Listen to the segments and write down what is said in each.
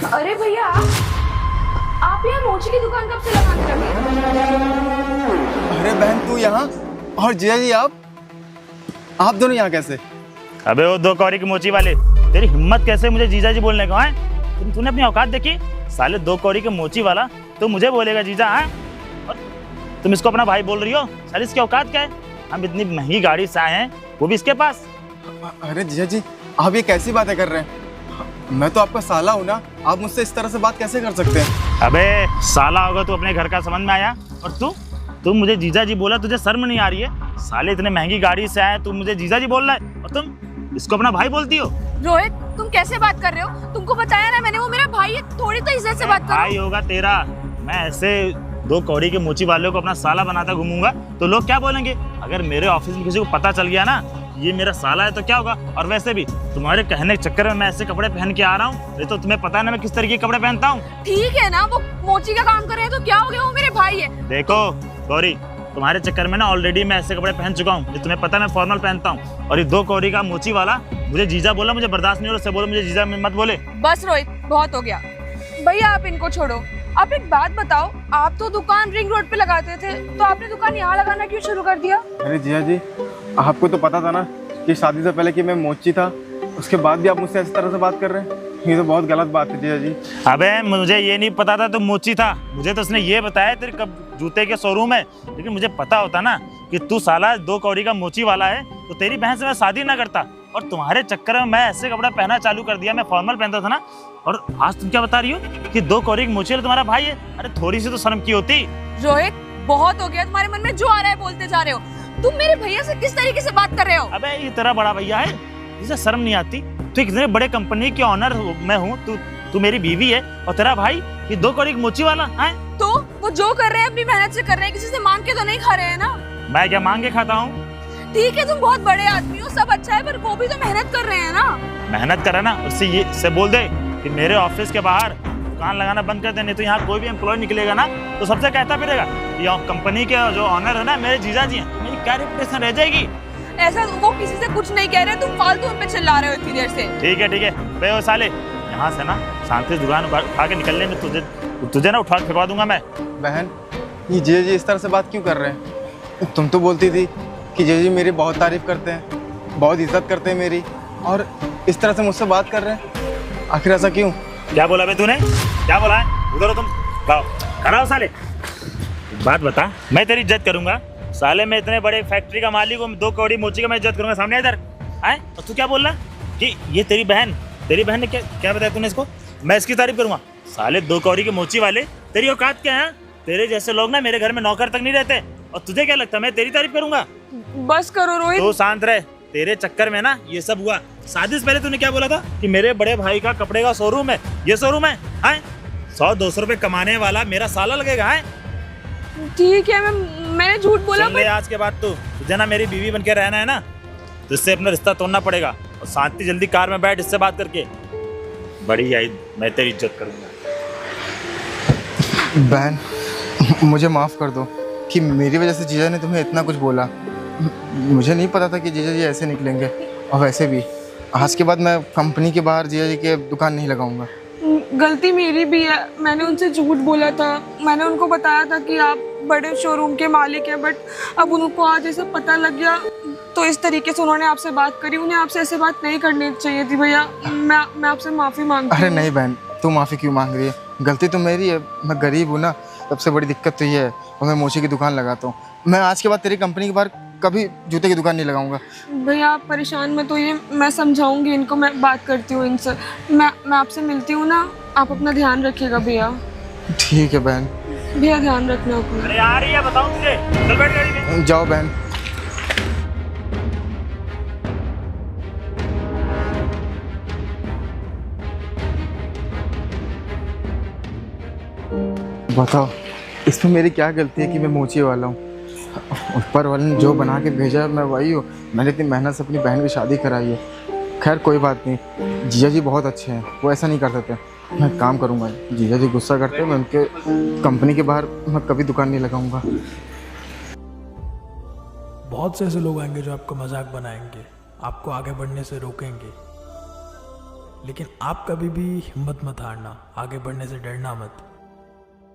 अरे भैया आप यहाँ मोची की दुकान कब से लगा के रखे? अरे बहन तू यहाँ और जिया जी आप दोनों यहाँ कैसे? अबे वो दो कौड़ी के मोची वाले, तेरी हिम्मत कैसे मुझे जीजा जी बोलने का है? तूने अपनी औकात देखी? साले दो कौड़ी के मोची वाला तो मुझे बोलेगा जीजा है? और तुम इसको अपना भाई बोल रही हो? साले इसकी औकात क्या है? हम इतनी महंगी गाड़ी से आए हैं, वो भी इसके पास। अरे जिया जी आप ये कैसी बातें कर रहे हैं? मैं तो आपका साला हूँ ना, आप मुझसे इस तरह से बात कैसे कर सकते हैं? अबे साला होगा तू अपने घर का समझ में आया? और तू मुझे जीजा जी बोला, तुझे शर्म नहीं आ रही है? साले इतने महंगी गाड़ी से आए, तू मुझे जीजा जी बोल रहा है और तुम इसको अपना भाई बोलती हो? रोहित तुम कैसे बात कर रहे हो? तुमको बताया ना मैंने, वो मेरा भाई है, थोड़ी तो इज्जत से बात करो। भाई होगा तेरा। मैं ऐसे दो कौड़ी के मोची वालों को अपना साला बनाता घूमूंगा तो लोग क्या बोलेंगे? अगर मेरे ऑफिस में किसी को पता चल गया ना ये मेरा साला है तो क्या होगा? और वैसे भी तुम्हारे कहने के चक्कर में मैं ऐसे कपड़े पहन के आ रहा हूँ, ये तो तुम्हें पता है ना मैं किस तरीके के कपड़े पहनता हूँ। ठीक है ना, वो मोची का काम कर रहे हैं तो क्या हो गया, वो मेरे भाई है। देखो गौरी, तुम्हारे चक्कर में ना ऑलरेडी मैं ऐसे कपड़े पहन चुका हूँ, ये तुम्हें पता है मैं फॉर्मल पहनता हूँ। और ये दो कौड़ी का मोची वाला मुझे जीजा बोला, मुझे बर्दाश्त नहीं हो रहा, उससे बोलो मुझे जीजा मत बोले। बस रोहित बहुत हो गया भैया, आप इनको छोड़ो। आप एक बात बताओ, आप तो दुकान रिंग रोड पे लगाते थे, तो आपने दुकान यहाँ लगाना क्यों शुरू कर दिया? अरे जिया जी आपको तो पता था ना कि शादी से पहले कि मैं मोची था, उसके बाद भी आप मुझसे इस तरह से बात कर रहे हैं? ये तो बहुत गलत बात है जिया जी। अबे मुझे ये नहीं पता था तुम मोची था, मुझे तो उसने ये बताया तेरे कब जूते के शोरूम है, लेकिन मुझे पता होता ना कि तू साला दो कौड़ी का मोची वाला है तो तेरी बहन से मैं शादी ना करता। और तुम्हारे चक्कर में मैं ऐसे कपड़ा पहना चालू कर दिया, मैं फॉर्मल पहनता था ना, और आज तुम क्या बता रही हो कि दो कौड़ी की मोची वाला तुम्हारा भाई है? अरे थोड़ी सी तो शर्म की होती। रोहित बहुत हो गया, तुम्हारे मन में जो आ रहा है बोलते जा रहे हो। तुम मेरे भैया से किस तरीके से बात कर रहे हो? अबे ये तेरा बड़ा भैया है जिसे शर्म नहीं आती? तू इतने बड़े कंपनी के ऑनर मैं हूँ, तू मेरी बीवी है, और तेरा भाई ये दो कौड़ी की मोची वाला है? तो वो जो कर रहे हैं अपनी मेहनत से कर रहे हैं, किसी से मांग के तो नहीं खा रहे हैं ना। मैं क्या मांग के खाता हूँ? ठीक है तुम बहुत बड़े आदमी हो, सब अच्छा है, पर वो भी तो मेहनत कर रहे हैं ना। मेहनत करे ना, उससे बोल दे कि मेरे ऑफिस के बाहर दुकान लगाना बंद कर दे, नहीं तो यहाँ कोई भी एम्प्लॉय निकलेगा ना तो सबसे कहता फिरेगा ये कंपनी के जो ऑनर है ना मेरे जीजा जी हैं, मेरी क्या रेपुटेशन रह जाएगी? ऐसा वो किसी से कुछ नहीं कह रहे, तुम फालतू उन पे चिल्ला रहे हो इतनी देर से। ठीक है बे वो साले, यहाँ से ना शांति से दुकान उठा के निकलने में तुझे ना उठा के फेंकवा दूंगा मैं। बहन ये जिया जी इस तरह से बात क्यों कर रहे हैं? तुम तो बोलती थी कि जिया जी मेरी बहुत तारीफ करते हैं, बहुत इज्जत करते हैं मेरी, और इस तरह से मुझसे बात कर रहे हैं, आखिर ऐसा क्यों? क्या बोला बे तूने? क्या बोला है? उधर हो तुम, खड़ा हो साले। बात बता, मैं तेरी इज्जत करूंगा साले? मैं इतने बड़े फैक्ट्री का मालिक हूँ, दो कौड़ी मोची का मैं इज्जत करूंगा? सामने इधर आए और तू क्या बोल रहा कि ये तेरी बहन ने क्या बताया तूने इसको? मैं इसकी तारीफ करूंगा? साले दो कौड़ी के मोची वाले, तेरी औकात क्या है? तेरे जैसे लोग ना मेरे घर में नौकर तक नहीं रहते, और तुझे क्या लगता है मैं तेरी तारीफ करूंगा? बस करो रोहित। तू शांत रहे, तेरे चक्कर में ना ये सब हुआ। शादी से पहले तूने क्या बोला था कि मेरे बड़े भाई का कपड़े का शोरूम है, ये शोरूम है? 100-200 रुपए कमाने वाला मेरा साला लगेगा है? ठीक है मैंने झूठ बोला। सुन ले, आज के बाद तुझे ना मेरी बीवी बनके रहना है ना तो इससे अपना रिश्ता तोड़ना पड़ेगा, और शांति जल्दी कार में बैठ, इससे बात करके बड़ी आई मैं तेरी इज्जत करूंगा। बहन मुझे माफ़ कर दो कि मेरी वजह से जीजा ने तुम्हें इतना कुछ बोला। मुझे नहीं पता था कि जीजा जी ऐसे निकलेंगे, और वैसे भी आज के बाद मैं कंपनी के बाहर जीजा जी के दुकान नहीं लगाऊंगा। गलती मेरी भी है, मैंने उनसे झूठ बोला था। मैंने उनको बताया था कि आप बड़े शोरूम के मालिक हैं, बट अब उनको आज ऐसा पता लग गया तो इस तरीके से उन्होंने आपसे बात करी। उन्हें आपसे ऐसे बात नहीं करनी चाहिए थी भैया, मैं आपसे माफ़ी मांगती हूँ। अरे नहीं बहन, तू माफ़ी क्यों मांग रही है? गलती तो मेरी है, मैं गरीब हूँ ना, सबसे बड़ी दिक्कत तो ये है, और मैं मोची की दुकान लगाता हूँ। मैं आज के बाद तेरी कंपनी के बाहर कभी जूते की दुकान नहीं लगाऊंगा। भैया आप परेशान मत होइए, मैं समझाऊंगी इनको, मैं बात करती हूँ इनसे। मैं आपसे मिलती हूँ ना, आप अपना ध्यान रखिएगा भैया। ठीक है बहन। भैया ध्यान रखना अपना। अरे आ रही है, बताऊं तुझे? चल बैठ गाड़ी में। जाओ बहन। बताओ इसमें मेरी क्या गलती है कि मैं मोची वाला हूँ? ऊपर वाले ने जो बना के भेजा है मैं वही हूँ। मैंने इतनी मेहनत से अपनी बहन की शादी कराई है। खैर कोई बात नहीं, जीजा जी बहुत अच्छे हैं, वो ऐसा नहीं कर सकते। मैं काम करूँगा, जीजा जी गुस्सा करते हैं, मैं उनके कंपनी के बाहर मैं कभी दुकान नहीं लगाऊंगा। बहुत से ऐसे लोग आएंगे जो आपको मजाक बनाएंगे, आपको आगे बढ़ने से रोकेंगे, लेकिन आप कभी भी हिम्मत मत हारना, आगे बढ़ने से डरना मत।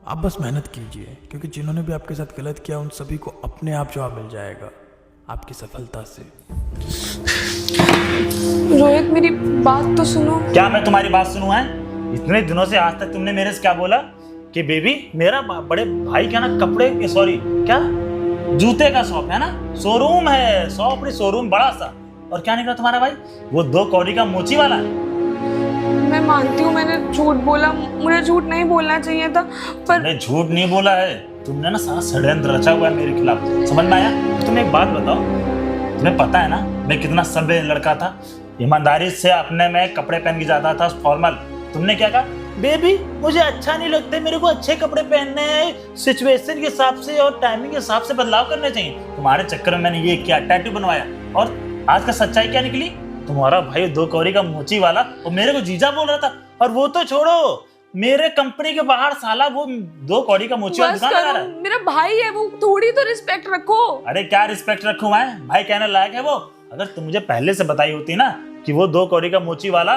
आप बस मेहनत कीजिए, क्योंकि जिन्होंने भी आपके साथ गलत किया उन सभी को अपने आप जवाब मिल जाएगा आपकी सफलता से। रोहित मेरी बात तो सुनो। क्या मैं तुम्हारी बात सुनूं? है इतने दिनों से आज तक तुमने मेरे से क्या बोला कि बेबी मेरा बड़े भाई क्या ना कपड़े सॉरी क्या जूते का शॉप है ना, शोरूम है, शॉप नहीं शोरूम बड़ा सा, और क्या निकला तुम्हारा भाई? वो 2 कौड़ी का मोची वाला। मैं मानती हूँ मैंने झूठ बोला, मुझे झूठ नहीं बोलना चाहिए था, पर तुमने झूठ नहीं बोला है, तुमने ना सारा षड्यंत्र रचा हुआ है मेरे खिलाफ। समझ में आया? तुम्हें एक बात बताओ, तुम्हें पता है ना मैं कितना सभ्य लड़का था, ईमानदारी से अपने में कपड़े पहन के जाता था फॉर्मल। तुमने क्या कहा? बेबी मुझे अच्छा नहीं लगता, मेरे को अच्छे कपड़े पहनने हैं, सिचुएशन के हिसाब से और टाइमिंग के हिसाब से बदलाव करने चाहिए। तुम्हारे चक्कर में मैंने ये किया, टैटू बनवाया, और आज का सच्चाई क्या निकली? तुम्हारा भाई 2 कौड़ी का मोची वाला वो मेरे को जीजा बोल रहा था, और वो तो छोड़ो, मेरे कंपनी के बाहर साला वो 2 कौड़ी का मोची वाला बस दुकान लगा रहा करो, है। मेरा भाई है वो, थोड़ी तो रिस्पेक्ट रखो। अरे क्या रिस्पेक्ट रखूं मैं? भाई कहने लायक है वो? अगर तुम मुझे पहले से बताई होती ना कि वो 2 कौड़ी का मोची वाला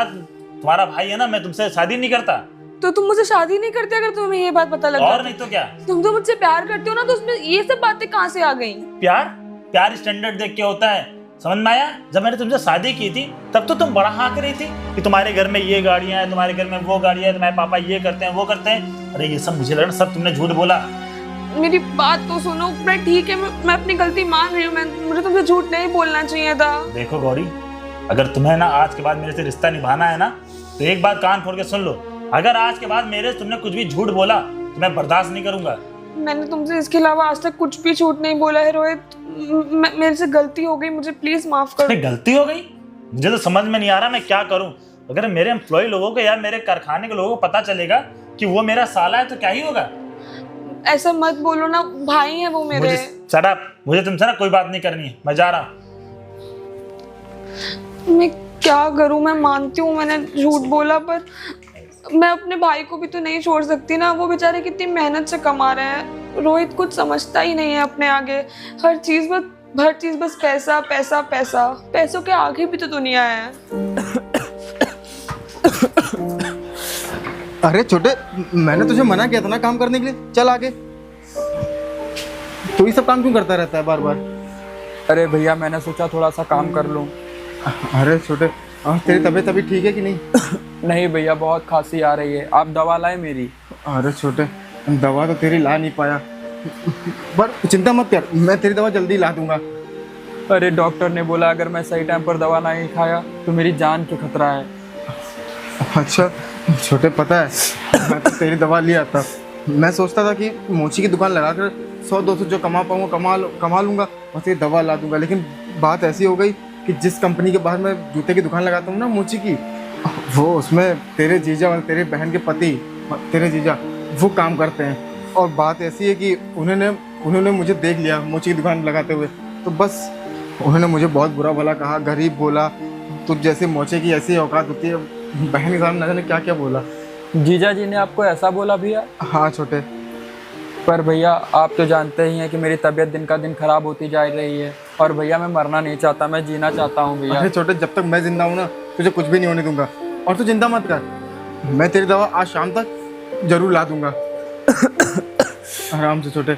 तुम्हारा भाई है ना, मैं तुमसे शादी नहीं करता। तो तुम मुझसे शादी नहीं करते अगर तुम्हें ये बात पता लग और जाती? नहीं तो क्या? तुम तो मुझसे प्यार करते हो ना, तो उसमें ये सब बातें कहाँ से आ गई? प्यार स्टैंडर्ड देख के होता है, समझ में आया? जब मैंने तुमसे शादी की थी तब तो तुम बड़ा हाँक रही थी कि तुम्हारे घर में ये गाड़ियां हैं, तुम्हारे घर में वो गाड़ियां हैं, तुम्हारे पापा ये करते हैं वो करते हैं। अरे ये सब मुझे लगा सब तुमने झूठ बोला। मेरी बात तो सुनो। मैं ठीक है, मैं अपनी गलती मान रही हूँ, मुझे तुमसे झूठ नहीं बोलना चाहिए था। देखो गौरी, अगर तुम्हें ना आज के बाद मेरे से रिश्ता निभाना है ना, तो एक बात कान खोल के सुन लो, अगर आज के बाद मेरे से तुमने कुछ भी झूठ बोला तो मैं बर्दाश्त नहीं करूंगा। मैंने तुमसे इसके अलावा आज तक कुछ भी झूठ नहीं बोला है रोहित। मेरे से गलती हो गई, मुझे प्लीज माफ कर। गलती हो गई? मुझे तो समझ में नहीं आ रहा मैं क्या करूं। अगर मेरे एम्प्लॉय लोगों को या मेरे कारखाने के लोगों को पता चलेगा कि वो मेरा साला है तो क्या ही होगा? ऐसा मत बोलो ना, भाई है वो मेरे। शट अप, मुझे तुमसे ना कोई बात नहीं करनी है, मैं जा रहा हूँ। मैं क्या करूं? मैं मानती हूँ मैंने झूठ बोला, पर मैं अपने भाई को भी तो नहीं छोड़ सकती ना, वो बेचारे कितनी मेहनत से कमा रहे हैं। रोहित कुछ समझता ही नहीं है अपने आगे, हर चीज बस पैसा पैसा पैसा। पैसों के आगे भी तो दुनिया है। अरे छोटे, मैंने तुझे मना किया था ना काम करने के लिए, चल आगे। तू ही सब काम क्यों करता रहता है बार बार? अरे भैया मैंने सोचा थोड़ा सा काम कर लूँ। अरे छोटे, तेरी तबीयत अभी ठीक है कि नहीं? नहीं भैया, बहुत खांसी आ रही है, आप दवा लाए मेरी। अरे छोटे, दवा तो तेरी ला नहीं पाया, पर चिंता मत कर, मैं तेरी दवा जल्दी ला दूंगा। अरे डॉक्टर ने बोला अगर मैं सही टाइम पर दवा नहीं खाया तो मेरी जान के खतरा है। अच्छा छोटे, पता है मैं तो तेरी दवा ले आता। मैं सोचता था कि मोची की दुकान लगाकर 100-200 जो कमा पाऊँगा कमा लूँगा और तेरी दवा ला दूंगा, लेकिन बात ऐसी हो गई कि जिस कंपनी के बाहर मैं जूते की दुकान लगाता हूँ ना मोची की, वो उसमें तेरे जीजा और तेरे बहन के पति, तेरे जीजा वो काम करते हैं। और बात ऐसी है कि उन्होंने मुझे देख लिया मोची की दुकान लगाते हुए, तो बस उन्होंने मुझे बहुत बुरा भला कहा, गरीब बोला, तुझ जैसे मोचे की ऐसी औकात होती है। बहन के सामने न जाने क्या क्या बोला। जीजा जी ने आपको ऐसा बोला भैया? हाँ छोटे। पर भैया आप तो जानते ही हैं कि मेरी तबीयत दिन का दिन खराब होती जा रही है, और भैया मैं मरना नहीं चाहता, मैं जीना चाहता हूँ भैया। अरे छोटे, जब तक मैं जिंदा हूँ ना तुझे कुछ भी नहीं होने दूंगा, और तू चिंता मत कर, मैं तेरी दवा आज शाम तक जरूर ला दूंगा। आराम से छोटे।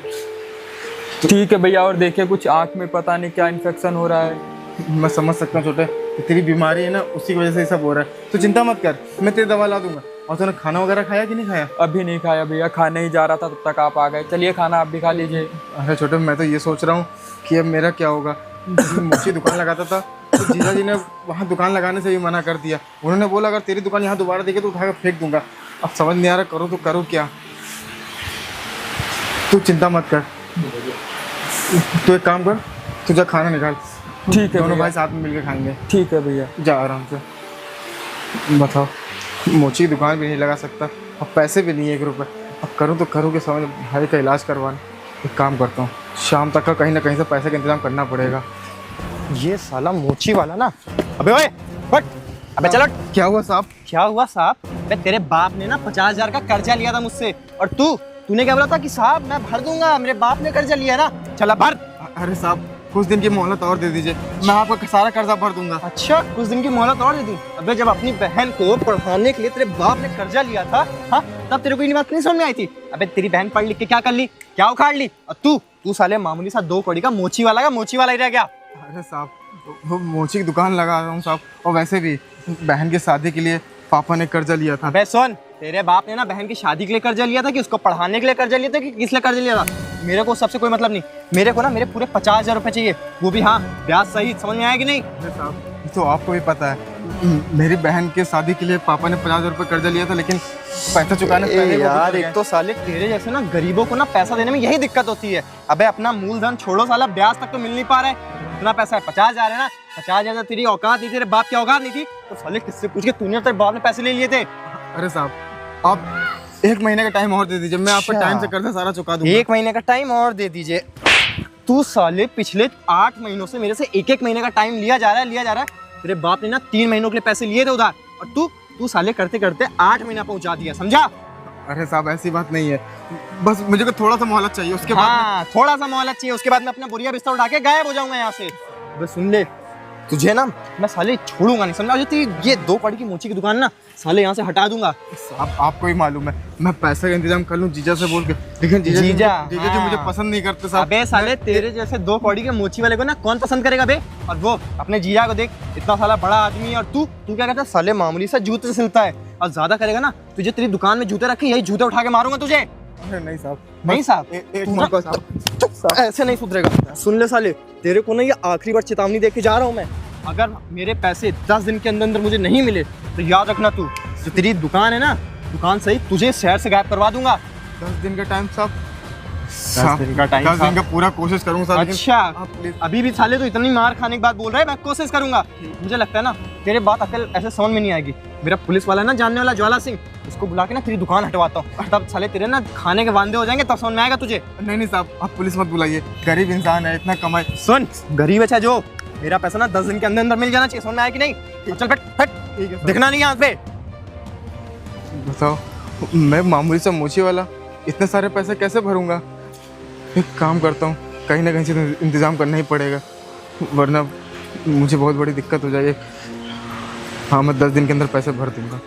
ठीक है भैया, और देखिए कुछ आँख में पता नहीं क्या इन्फेक्शन हो रहा है। मैं समझ सकता हूँ छोटे, तेरी बीमारी है ना, उसी की वजह से ये सब हो रहा है। तू चिंता मत कर, मैं तेरी दवा ला दूंगा। और तूने खाना वगैरह खाया कि नहीं खाया? अभी नहीं खाया भैया, खाने ही जा रहा था तब तक आप आ गए। चलिए खाना आप भी खा लीजिए। अरे छोटे, मैं तो ये सोच रहा हूँ कि अब मेरा क्या होगा। मोची दुकान लगाता था तो जीजा जी ने वहाँ दुकान लगाने से भी मना कर दिया। उन्होंने बोला अगर तेरी दुकान यहाँ दोबारा देखे तो उठाकर फेंक दूंगा। अब समझ नहीं आ रहा करूँ तो करूँ क्या। तू चिंता मत कर, तू एक काम कर, तुझे खाना निकाल। ठीक है दोनों भैया। भाई साथ में मिलकर खाएंगे। ठीक है भैया। जा आराम से। बताओ, मोची की दुकान भी नहीं लगा सकता, अब पैसे भी नहीं है 1 रुपये। अब करूँ तो करूँ कि समझ, भाई का इलाज करवाना। एक काम करता हूँ, शाम तक का कहीं ना कहीं से पैसे का इंतजाम करना पड़ेगा। ये साला मोची वाला ना, अबे ओए हट, अबे चलो। क्या हुआ साहब? क्या हुआ साहब? बे तेरे बाप ने ना 50,000 का कर्जा लिया था मुझसे, और तूने क्या बोला था कि साहब मैं भर दूंगा, मेरे बाप ने कर्जा लिया ना, चला भर। अरे साहब, कुछ दिन की मोहलत और दे दीजिए, मैं आपका सारा कर्जा भर दूंगा। अच्छा, कुछ दिन की मोहलत और दे दी? अबे जब अपनी बहन को पढ़ाने के लिए तेरे बाप ने कर्जा लिया था, हाँ, तब तेरे को ये बात नहीं समझ में आई थी? अबे तेरी बहन पढ़ लिख के क्या कर ली, क्या उखाड़ ली? और तू साले मामूली सा 2 कौड़ी का मोची वाला ही रह गया। अरे साहब, वो मोची की दुकान लगा रहा हूँ साहब, और वैसे भी बहन की शादी के लिए पापा ने कर्जा लिया था। अबे सुन, तेरे बाप ने ना बहन की शादी के लिए कर्जा लिया था कि उसको पढ़ाने के लिए कर्जा लिया था कि किस लिए कर्जा लिया था? मेरे को सबसे कोई मतलब नहीं। मेरे को ना मेरे पूरे 50,000 रुपए चाहिए, वो भी हाँ ब्याज सही। समझ में आया कि नहीं? अरे साहब, ये तो आपको भी पता है, मेरी बहन के शादी के लिए पापा ने 50,000 रुपये कर्जा लिया था, लेकिन पैसा चुकाने से पहले वो यार भी एक तो साले तेरे जैसे ना गरीबों को ना पैसा देने में यही दिक्कत होती है। अबे अपना मूलधन छोड़ो, साला ब्याज तक तो मिल नहीं पा रहा है। इतना पैसा है, 50,000 है ना, 50,000 तेरी औकात नहीं, तेरे बाप की औकात नहीं थी, तो साले किससे पूछ के तूने तेरे बाप ने पैसे ले लिए थे? अरे साहब, आप 1 महीने का टाइम और दे दीजिए, मैं आपका टाइम से कर्जा सारा चुका दूंगा। 1 महीने का टाइम और दे दीजिए? तू साले पिछले 8 महीनों से मेरे से 1 महीने का टाइम लिया जा रहा है। तेरे बाप ने ना 3 महीनों के लिए पैसे लिए थे उधार, और तू साले करते करते 8 महीना पहुंचा दिया, समझा? अरे साहब, ऐसी बात नहीं है, बस मुझे को थोड़ा सा मोहलत चाहिए, उसके बाद हाँ, थोड़ा सा मोहलत चाहिए, उसके बाद मैं अपना बोरिया बिस्तर उठा के गायब हो जाऊंगा यहाँ से। बस सुन ले, तुझे ना मैं साले छोड़ूंगा नहीं, समझा? ये 2 कौड़ी की मोची की दुकान ना साले यहाँ से हटा दूंगा। आपको ही मालूम है, मैं पैसे का इंतजाम कर लूँ जीजा से बोल के, लेकिन जीजा जी मुझे पसंद नहीं करते साहब। अबे साले तेरे जैसे 2 कौड़ी के मोची वाले को ना कौन पसंद करेगा बे? और वो अपने जीजा को देख, इतना साला बड़ा आदमी है, और तू क्या कहता है, साले मामूली सा जूते से सिलता है, और ज्यादा करेगा ना तुझे तेरी दुकान में जूते रखे, यही जूते उठा के मारूंगा तुझे। अरे नहीं साहब, नहीं साहब, एक मौका साहब, ऐसे नहीं सुधरेगा। सुन ले साले, तेरे को ना ये आखिरी बार चेतावनी दे के जा रहा हूँ मैं। अगर मेरे पैसे 10 दिन के अंदर मुझे नहीं मिले तो याद रखना, तू जो तेरी दुकान है ना, दुकान सही तुझे शहर से गायब करवा दूंगा। 10 दिन का टाइम साहब, 10 दिन का टाइम? 10 दिन का पूरा कोशिश करूंगा साहब। अच्छा, आप प्लीज, अभी भी साले तो इतनी मार खाने के बाद बोल रहा है मैं कोशिश करूंगा। मुझे लगता है ना तेरे बात अकल ऐसे समझ में नहीं आएगी। मेरा पुलिस वाला ना जानने वाला ज्वाला सिंह, उसको बुला के ना तेरी दुकान हटवाता हूँ, तब साले तेरे ना खाने के वांदे हो जाएंगे, तब समझ में आएगा तुझे। नहीं साहब, आप पुलिस मत बुलाइए, गरीब इंसान है, इतना कमाए। सुन, गरीब अच्छा जो, मेरा पैसा ना 10 दिन के अंदर मिल जाना चाहिए, समझ में आया कि नहीं? चल फट, दिखना नहीं यहाँ पे। बताओ, मैं मामूली सा मोची वाला इतने सारे पैसे कैसे भरूंगा? एक काम करता हूँ, कहीं ना कहीं से तो इंतज़ाम करना ही पड़ेगा, वरना मुझे बहुत बड़ी दिक्कत हो जाएगी। हाँ, मैं 10 दिन के अंदर पैसे भर दूंगा।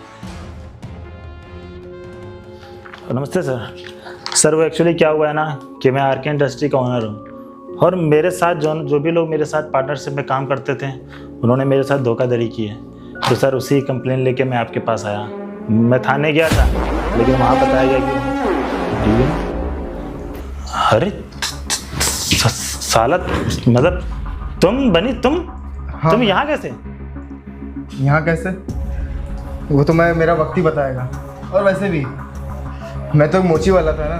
नमस्ते सर। वो एक्चुअली क्या हुआ है ना कि मैं आर के इंडस्ट्री का ओनर हूँ, और मेरे साथ जो भी लोग मेरे साथ पार्टनरशिप में काम करते थे, उन्होंने मेरे साथ धोखाधड़ी की है। तो सर उसी कंप्लेन लेके मैं आपके पास आया। मैं थाने गया था, लेकिन वहाँ बताया गया कि अरे साला, मतलब तुम यहाँ कैसे? यहाँ कैसे? वो तो मेरा वक्त ही बताएगा, और वैसे भी मैं तो मोची वाला था ना।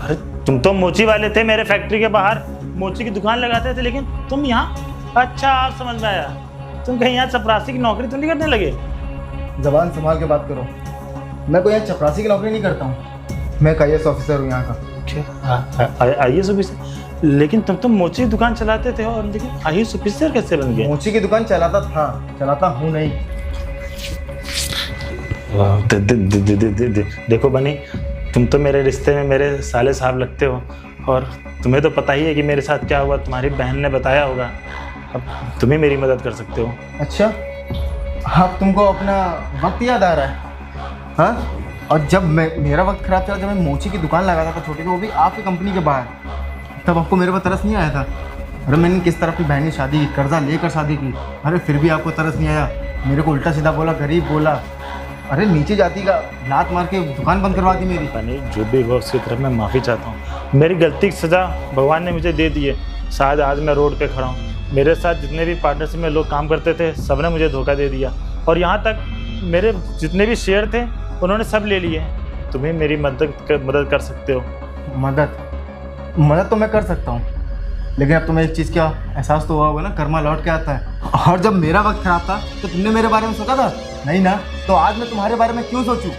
अरे तुम तो मोची वाले थे, मेरे फैक्ट्री के बाहर मोची की दुकान लगाते थे, लेकिन तुम यहाँ? अच्छा, आप समझ में आया, तुम कहीं यहाँ चपरासी की नौकरी तो नहीं करने लगे? जबान संभाल के बात करो, मैं कोई यहाँ चपरासी की नौकरी नहीं करता हूँ, मैं एक IAS ऑफिसर हूँ यहाँ का। IAS officer? लेकिन तुम तो मोची की दुकान चलाते थे, और लेकिन IAS ऑफिसर कैसे बन गए? मोची की दुकान चलाता हूँ नहीं। देखो बनी, तुम तो मेरे रिश्ते में मेरे साले साहब लगते हो, और तुम्हें तो पता ही है कि मेरे साथ क्या हुआ, तुम्हारी बहन ने बताया होगा। अब तुम ही मेरी मदद कर सकते हो। अच्छा, आप तुमको अपना वक्त याद आ रहा है? हाँ, और जब मेरा वक्त खराब चला, जब मैं मोची की दुकान लगाता था छोटी, तो वो भी आपकी कंपनी के बाहर, तब आपको मेरे पर तरस नहीं आया था? अरे मैंने किस तरह अपनी बहन की शादी की, कर्जा लेकर शादी की, अरे फिर भी आपको तरस नहीं आया? मेरे को उल्टा सीधा बोला, गरीब बोला, अरे नीचे जाती का लात मार के दुकान बंद करवा दी मेरी। बनी, जो भी हुआ उसकी तरफ मैं माफ़ी चाहता हूँ। मेरी गलती की सज़ा भगवान ने मुझे दे दी है, शायद आज मैं रोड पे खड़ा हूँ। मेरे साथ जितने भी पार्टनरशिप में लोग काम करते थे, सब ने मुझे धोखा दे दिया, और यहाँ तक मेरे जितने भी शेयर थे उन्होंने सब ले लिए। तुम्हें मेरी मदद कर सकते हो? मदद तो मैं कर सकता हूँ, लेकिन अब तुम्हें एक चीज़ का एहसास तो हुआ होगा ना, कर्मा लौट के आता है। और जब मेरा वक्त खराब था तो तुमने मेरे बारे में सोचा था? नहीं ना, तो आज मैं तुम्हारे बारे में क्यों सोचूं?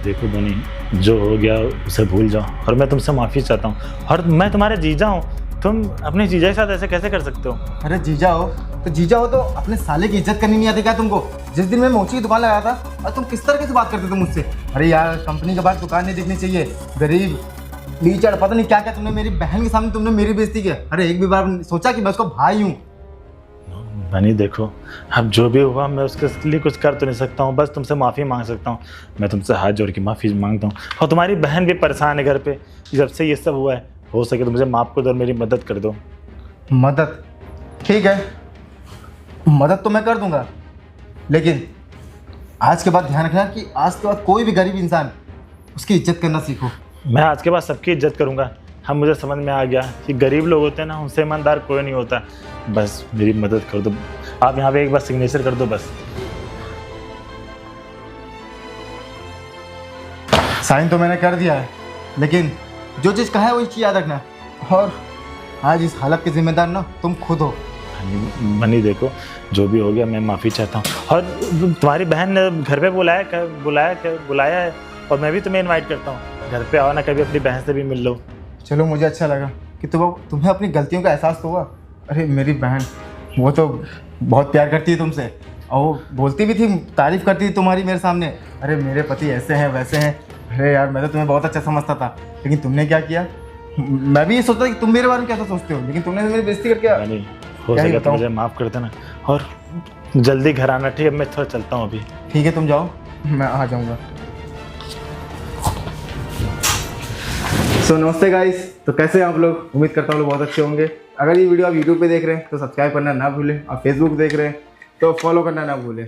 देखो बनी, जो हो गया उसे भूल जाओ, और मैं तुमसे माफ़ी चाहता हूँ, और मैं तुम्हारे जीजा हूँ। तुम अपने जीजा के साथ ऐसे कैसे कर सकते हो? अरे जीजा हो तो अपने साले की इज्जत करनी नहीं आती क्या तुमको? जिस दिन मैं मोची की दुकान लगाया था, और तुम किस तरह से बात करते थे मुझसे? अरे यार, कंपनी के बाहर दुकान नहीं दिखनी चाहिए, गरीब लीचड़, पता नहीं क्या क्या तुमने मेरी बहन के सामने तुमने मेरी बेइज्जती किया। अरे एक भी बार सोचा कि मैं उसका भाई हूँ। बनी देखो, अब जो भी हुआ मैं उसके लिए कुछ कर तो नहीं सकता हूँ, बस तुमसे माफ़ी मांग सकता हूँ। मैं तुमसे हाथ जोड़ के माफ़ी मांगता हूँ। और तुम्हारी बहन भी परेशान है घर पे, जब से ये सब हुआ है। हो सके तो मुझे माफ़ कर दो और मेरी मदद कर दो। मदद? ठीक है, मदद तो मैं कर दूंगा, लेकिन आज के बाद ध्यान रखना कि आज के बाद कोई भी गरीब इंसान उसकी इज्जत करना सीखो। मैं आज के बाद सबकी इज्जत करूँगा। हम मुझे समझ में आ गया कि गरीब लोग होते हैं ना, उनसे ईमानदार कोई नहीं होता। बस मेरी मदद कर दो, आप यहाँ पे एक बार सिग्नेचर कर दो बस। साइन तो मैंने कर दिया है, लेकिन जो चीज़ कहा है वही चीज़ याद रखना। और आज इस हालत के जिम्मेदार ना तुम खुद हो। बनी देखो, जो भी हो गया मैं माफ़ी चाहता हूँ। और तुम्हारी बहन ने घर पे बुलाया है, और मैं भी तुम्हें इनवाइट करता हूँ। घर पे आओ ना, कभी अपनी बहन से भी मिल लो। चलो, मुझे अच्छा लगा कि तुम्हें अपनी गलतियों का एहसास तो हुआ। अरे मेरी बहन, वो तो बहुत प्यार करती है तुमसे, और वो बोलती भी थी, तारीफ़ करती थी तुम्हारी मेरे सामने। अरे मेरे पति ऐसे हैं वैसे हैं। अरे यार, मैं तो तुम्हें बहुत अच्छा समझता था, लेकिन तुमने क्या किया। मैं भी ये सोचता कि तुम मेरे बारे में कैसा सोचते हो, लेकिन तुमने मेरी बेइज्जती करके। हो सके तो मुझे माफ़ कर देना, और जल्दी घर आना। ठीक है, मैं थोड़ा चलता हूँ अभी। ठीक है, तुम जाओ, मैं आ जाऊँगा। नमस्ते गाइस, तो कैसे हैं आप लोग? उम्मीद करता हूँ लोग बहुत अच्छे होंगे। अगर ये वीडियो आप यूट्यूब पे देख रहे हैं तो सब्सक्राइब करना ना भूलें, और फेसबुक देख रहे हैं तो फॉलो करना ना भूलें।